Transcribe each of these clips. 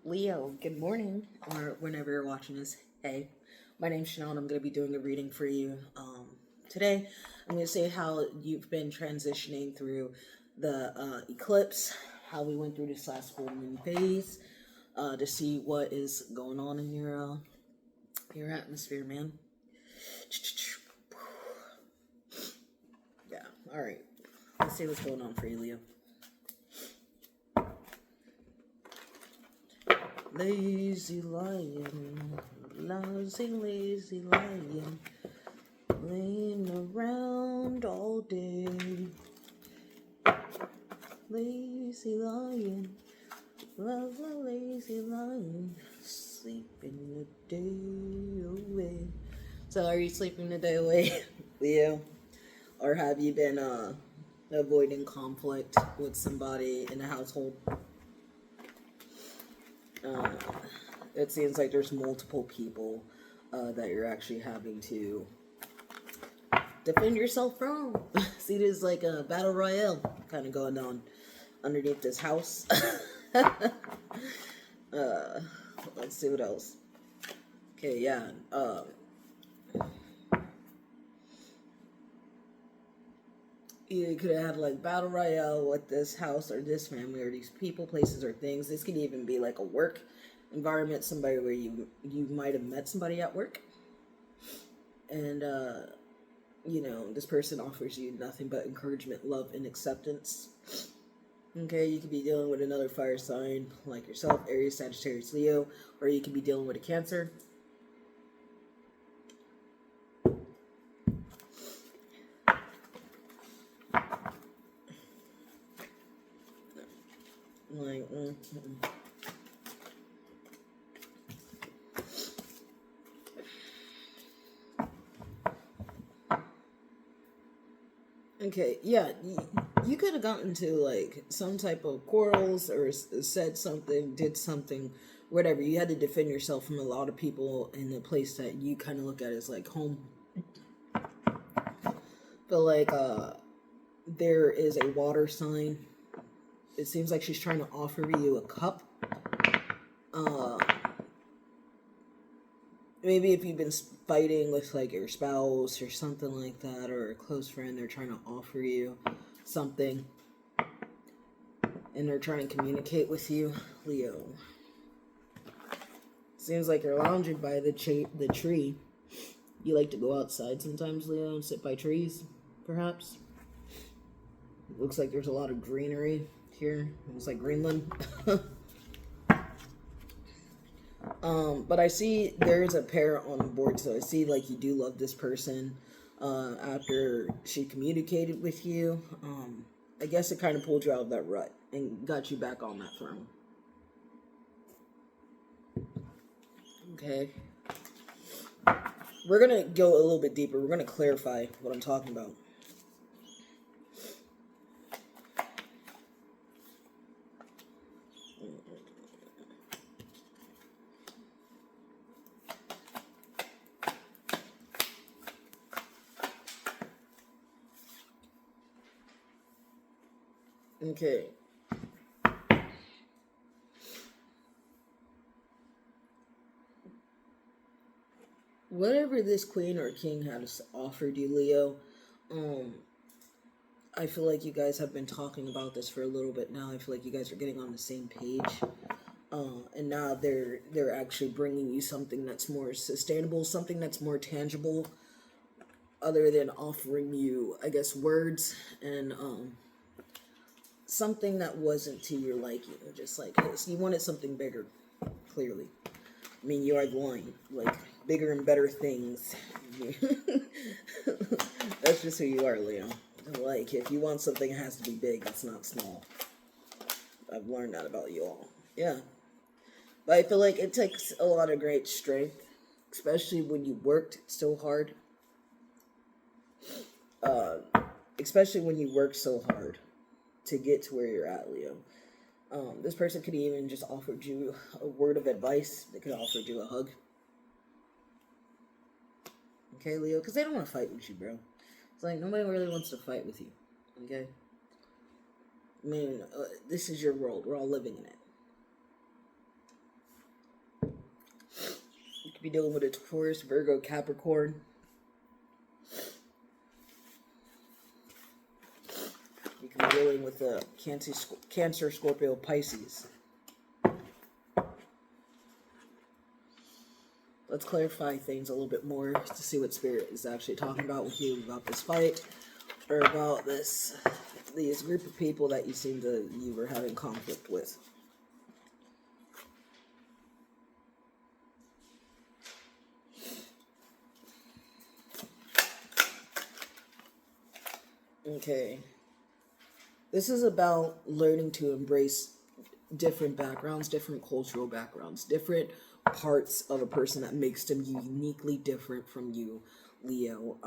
Leo, good morning, or whenever you're watching this. Hey, my name's Chanel, and I'm going to be doing a reading for you. Today, I'm going to say how you've been transitioning through the eclipse, how we went through this last full moon phase, to see what is going on in your atmosphere, man. Yeah, all right. Let's see what's going on for you, Leo. Lazy lion, lazy lion, laying around all day. Lazy lion, love the lazy lion, sleeping the day away. So, are you sleeping the day away, Leo? Or have you been avoiding conflict with somebody in the household? Uh, it seems like there's multiple people that you're actually having to defend yourself from. See, there's like a battle royale kind of going on underneath this house. uh, let's see what else. Okay, yeah. You could have had like battle royale with this house or this family or these people, places, or things. This could even be like a work environment, somebody where you might have met somebody at work, and this person offers you nothing but encouragement, love, and acceptance. Okay, you could be dealing with another fire sign like yourself, Aries, Sagittarius, Leo, or you could be dealing with a Cancer. Like, okay, yeah, you could have gotten into like some type of quarrels or said something, did something, whatever. You had to defend yourself from a lot of people in the place that you kind of look at as like home. But like, there is a water sign. It seems like she's trying to offer you a cup. Uh, Maybe if you've been fighting with like your spouse or something like that, or a close friend, they're trying to offer you something, and they're trying to communicate with you, Leo. Seems like you're lounging by the tree. You like to go outside sometimes, Leo, and sit by trees, perhaps. Looks like there's a lot of greenery here. It's like Greenland. But I see there's a pair on the board, so I see like you do love this person. After she communicated with you, I guess it kind of pulled you out of that rut and got you back on that throne. Okay. We're gonna go a little bit deeper. We're gonna clarify what I'm talking about. Okay. Whatever this queen or king has offered you, Leo, um, I feel like you guys have been talking about this for a little bit now. I feel like you guys are getting on the same page. And now they're actually bringing you something that's more sustainable, something that's more tangible, other than offering you, I guess, words and something that wasn't to your liking. Just like this, you wanted something bigger, clearly. I mean, you are the line, like bigger and better things. That's just who you are, Leo. Like, if you want something, it has to be big. It's not small. I've learned that about you all. Yeah. But I feel like it takes a lot of great strength, especially when you worked so hard. Uh, Especially when you work so hard to get to where you're at, Leo. This person could even just offered you a word of advice. They could have offered you a hug. Okay, Leo? Because they don't want to fight with you, bro. It's like nobody really wants to fight with you. Okay? I mean, this is your world. We're all living in it. Could be dealing with a Taurus, Virgo, Capricorn. You could be dealing with a Cancer, Scorpio, Pisces. Let's clarify things a little bit more to see what Spirit is actually talking about with you about this fight, or about these group of people that you were having conflict with. Okay. This is about learning to embrace different backgrounds, different cultural backgrounds, different parts of a person that makes them uniquely different from you, Leo.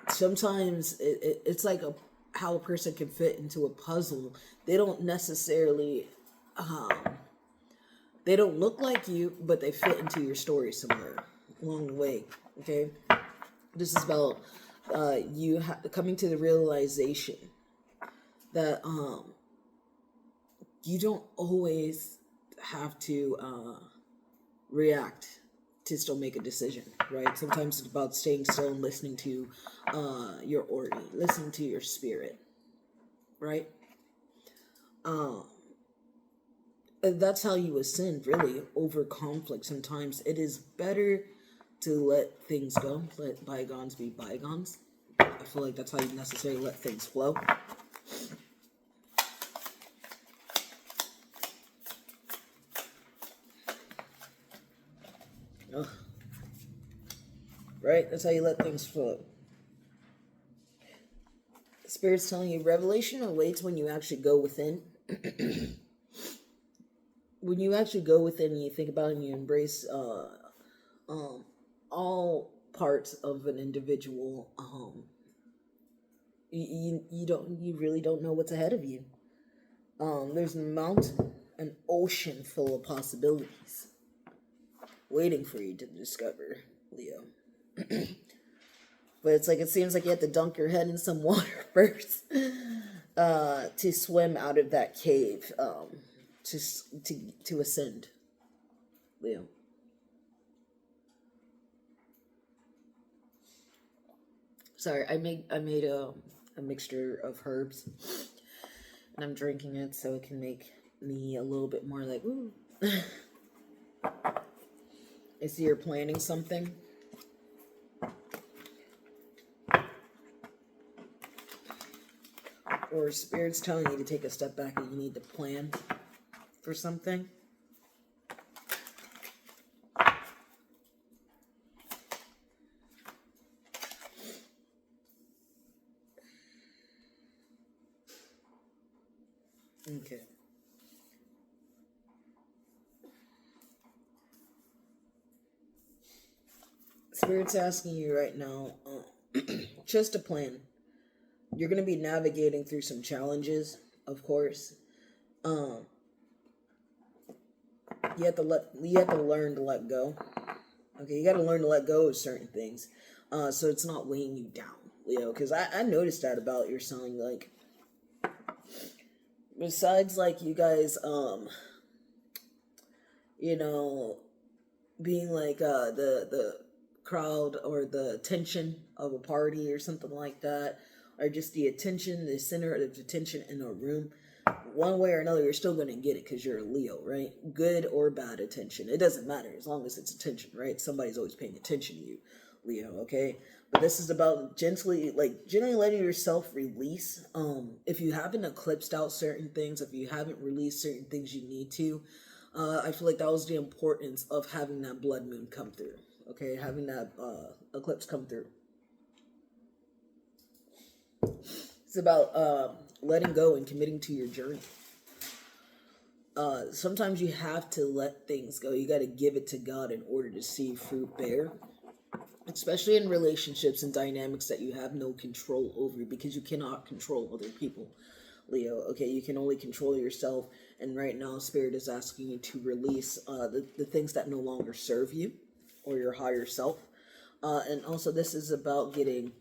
Sometimes it's like how a person can fit into a puzzle. They don't necessarily, they don't look like you, but they fit into your story somewhere along the way. Okay, this is about you coming to the realization that you don't always have to react to still make a decision, right? Sometimes it's about staying still and listening to your order, listening to your spirit, right? And that's how you ascend, really, over conflict. Sometimes it is better to let things go, let bygones be bygones. I feel like that's how you necessarily let things flow. Ugh. Right? That's how you let things flow. Spirit's telling you revelation awaits when you actually go within. When you actually go within and you think about it and you embrace all parts of an individual, you really don't know what's ahead of you. There's a mountain, an ocean full of possibilities waiting for you to discover, Leo. But it's like, it seems like you have to dunk your head in some water first to swim out of that cave, to ascend, Leo. Sorry, I made a mixture of herbs, and I'm drinking it so it can make me a little bit more like, ooh. I see you're planning something. Or Spirit's telling you to take a step back and you need to plan for something. Okay. Spirit's asking you right now, just a plan. You're going to be navigating through some challenges, of course. You have to learn to let go. Okay, you got to learn to let go of certain things, so it's not weighing you down, Leo. Because I noticed that about your sign. Like, besides, like, you guys, being like the crowd or the attention of a party or something like that, or just the center of attention in a room, one way or another, you're still going to get it because you're a Leo, right? Good or bad attention. It doesn't matter as long as it's attention, right? Somebody's always paying attention to you, Leo, okay? But this is about gently letting yourself release. If you haven't eclipsed out certain things, if you haven't released certain things you need to, I feel like that was the importance of having that blood moon come through, okay? Having that eclipse come through. It's about letting go and committing to your journey. Sometimes you have to let things go. You got to give it to God in order to see fruit bear. Especially in relationships and dynamics that you have no control over, because you cannot control other people, Leo. Okay, you can only control yourself. And right now, Spirit is asking you to release the things that no longer serve you or your higher self. And also, this is about getting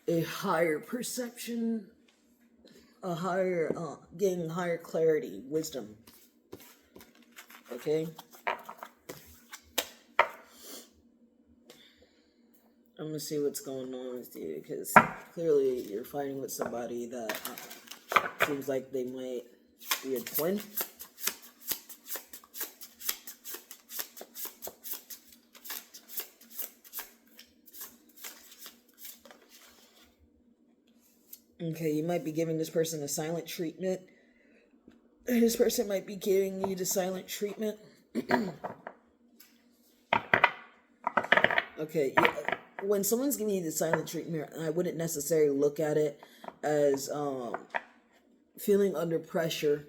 a higher perception, getting higher clarity, wisdom. Okay? I'm gonna see what's going on with you, because clearly you're fighting with somebody that seems like they might be a twin. Okay, you might be giving this person a silent treatment. This person might be giving you the silent treatment. Okay, yeah. When someone's giving you the silent treatment, I wouldn't necessarily look at it as feeling under pressure,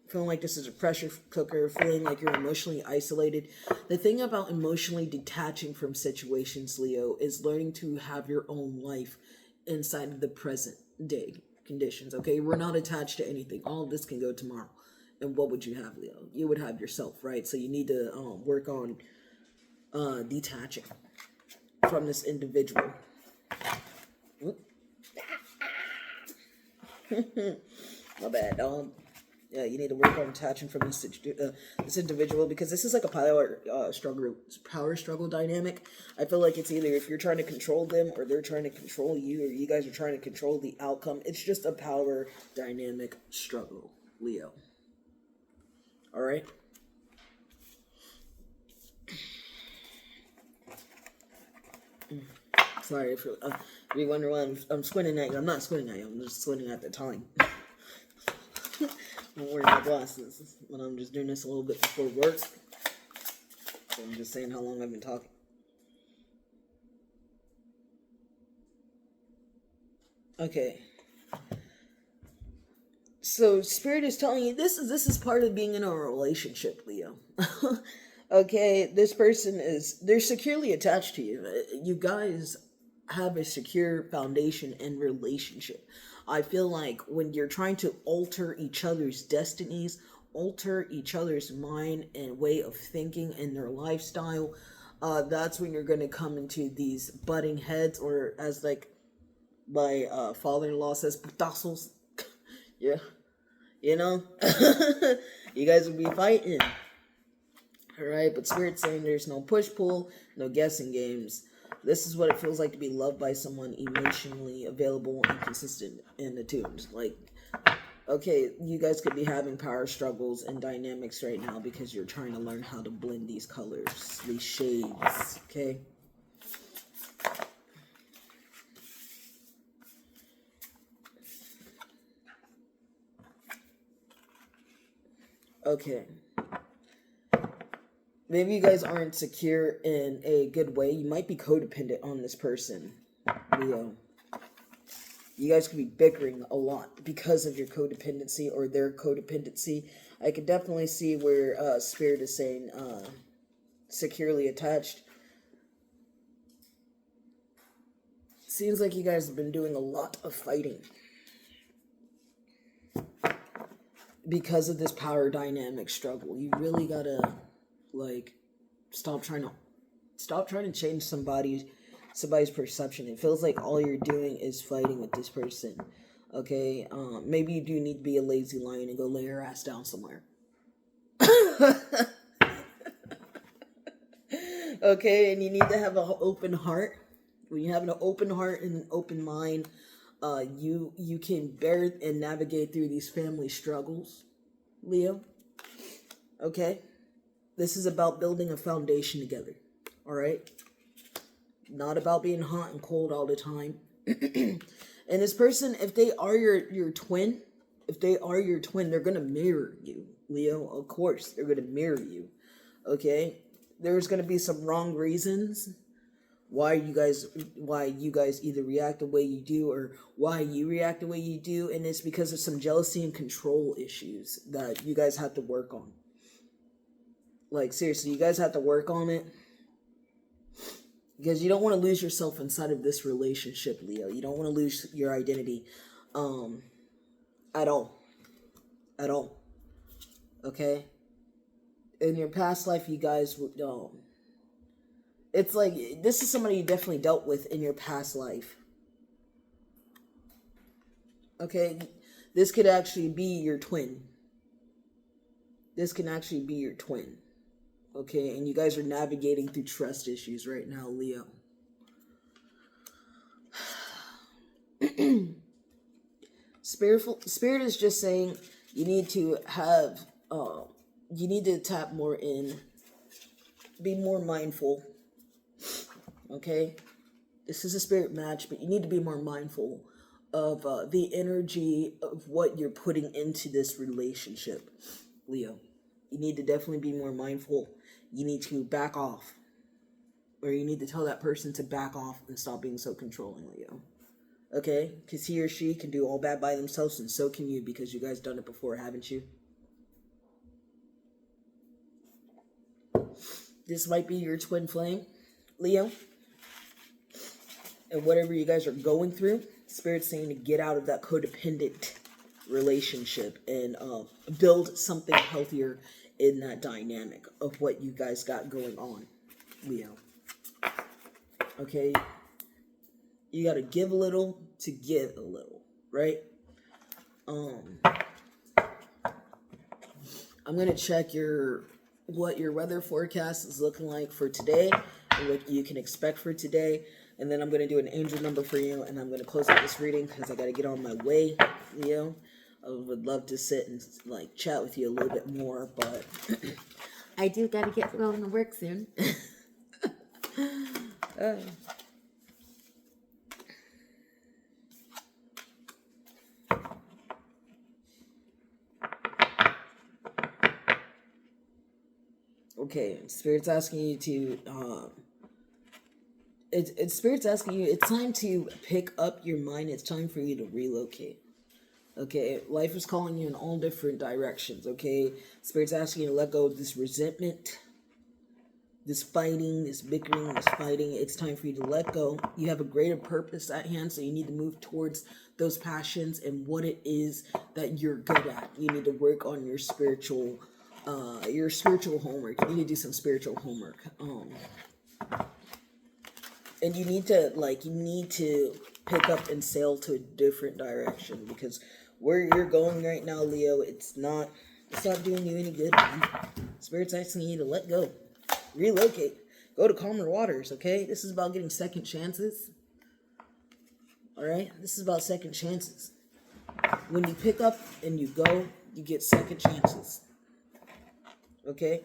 feeling like this is a pressure cooker, feeling like you're emotionally isolated. The thing about emotionally detaching from situations, Leo, is learning to have your own life inside of the present day conditions. Okay, we're not attached to anything. All of this can go tomorrow. And what would you have, Leo? You would have yourself, right? So you need to work on detaching from this individual. My bad, dog. Yeah, you need to work on detaching from this individual, because this is like a power struggle dynamic. I feel like it's either if you're trying to control them or they're trying to control you, or you guys are trying to control the outcome. It's just a power dynamic struggle, Leo. All right. Sorry if you wonder why I'm squinting at you. I'm not squinting at you. I'm just squinting at the time. I'm wearing my glasses, but I'm just doing this a little bit before work. So I'm just saying how long I've been talking. Okay. So Spirit is telling you this is part of being in a relationship, Leo. Okay, this person they're securely attached to you. You guys have a secure foundation and relationship. I feel like when you're trying to alter each other's destinies, alter each other's mind and way of thinking and their lifestyle, that's when you're going to come into these butting heads, or as like my father-in-law says, putazos. Yeah, you know, you guys will be fighting. All right, but Spirit's saying there's no push-pull, no guessing games. This is what it feels like to be loved by someone emotionally available and consistent and attuned. Like, okay, you guys could be having power struggles and dynamics right now because you're trying to learn how to blend these colors, these shades, okay? Okay. Maybe you guys aren't secure in a good way. You might be codependent on this person, Leo. You guys could be bickering a lot because of your codependency or their codependency. I could definitely see where Spirit is saying securely attached. Seems like you guys have been doing a lot of fighting because of this power dynamic struggle. You really gotta, like, stop trying to change somebody's perception. It feels like all you're doing is fighting with this person. Okay, maybe you do need to be a lazy lion and go lay your ass down somewhere. Okay, and you need to have an open heart. When you have an open heart and an open mind, you can bear and navigate through these family struggles, Leo. Okay, this is about building a foundation together. All right, not about being hot and cold all the time. And this person, if they are your twin, they're gonna mirror you, Leo. Of course, they're gonna mirror you. Okay, there's gonna be some wrong reasons why you guys either react the way you do or why you react the way you do, and it's because of some jealousy and control issues that you guys have to work on. Like, seriously, you guys have to work on it, because you don't want to lose yourself inside of this relationship, Leo. You don't want to lose your identity at all. Okay, in your past life, you guys would it's like this is somebody you definitely dealt with in your past life. Okay, this could actually be your twin. This can actually be your twin. Okay, and you guys are navigating through trust issues right now, Leo. Spirit is just saying you need to have, you need to tap more in, be more mindful. Okay, this is a spirit match, but you need to be more mindful of the energy of what you're putting into this relationship, Leo. You need to definitely be more mindful. You need to back off, or you need to tell that person to back off and stop being so controlling, Leo. Okay? Because he or she can do all bad by themselves, and so can you, because you guys done it before, haven't you? This might be your twin flame, Leo. And whatever you guys are going through, Spirit's saying to get out of that codependent relationship and build something healthier in that dynamic of what you guys got going on, Leo. Okay? You got to give a little to give a little, right? I'm going to check what your weather forecast is looking like for today and what you can expect for today. And then I'm going to do an angel number for you, and I'm going to close out this reading because I got to get on my way, Leo. I would love to sit and like chat with you a little bit more, but I do got to get going to work soon. Okay, Spirit's asking you to Spirit's asking you, it's time to pick up your mind. It's time for you to relocate. Okay, life is calling you in all different directions. Okay, Spirit's asking you to let go of this resentment, this fighting, this bickering, this fighting. It's time for you to let go. You have a greater purpose at hand, so you need to move towards those passions and what it is that you're good at. You need to work on your spiritual homework. You need to do some spiritual homework. And you need to pick up and sail to a different direction, because where you're going right now, Leo, it's not doing you any good, man. Spirit's asking you to let go, relocate, go to calmer waters. Okay, this is about getting second chances. All right, this is about second chances. When you pick up and you go, you get second chances. Okay.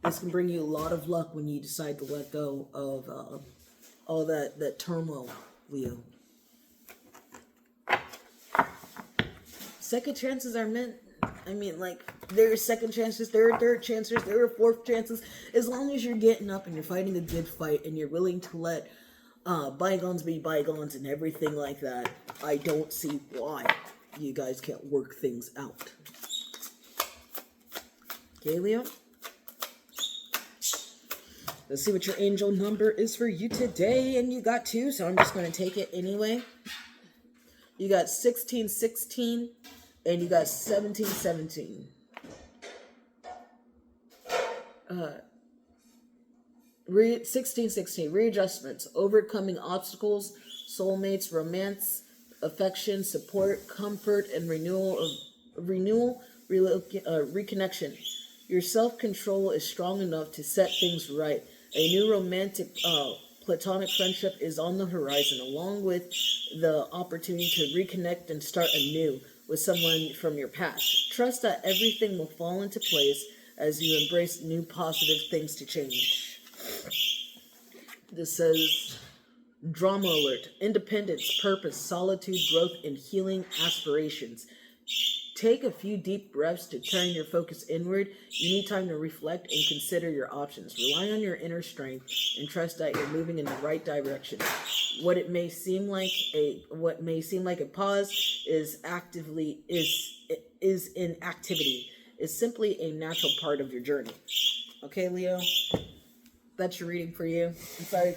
This can bring you a lot of luck when you decide to let go of all that turmoil, Leo. Second chances are meant, there are second chances, there are third chances, there are fourth chances. As long as you're getting up and you're fighting a good fight and you're willing to let bygones be bygones and everything like that, I don't see why you guys can't work things out. Okay, Leo? Let's see what your angel number is for you today. And you got 2, so I'm just going to take it anyway. You got 1616 and you got 1717. 1616, readjustments, overcoming obstacles, soulmates, romance, affection, support, comfort, and reconnection. Your self-control is strong enough to set things right. A new romantic, platonic friendship is on the horizon, along with the opportunity to reconnect and start anew with someone from your past. Trust that everything will fall into place as you embrace new positive things to change. This says, drama alert, independence, purpose, solitude, growth, and healing aspirations. Take a few deep breaths to turn your focus inward. You need time to reflect and consider your options. Rely on your inner strength and trust that you're moving in the right direction. What may seem like a pause is in activity. Is simply a natural part of your journey. Okay, Leo? That's your reading for you. I'm sorry.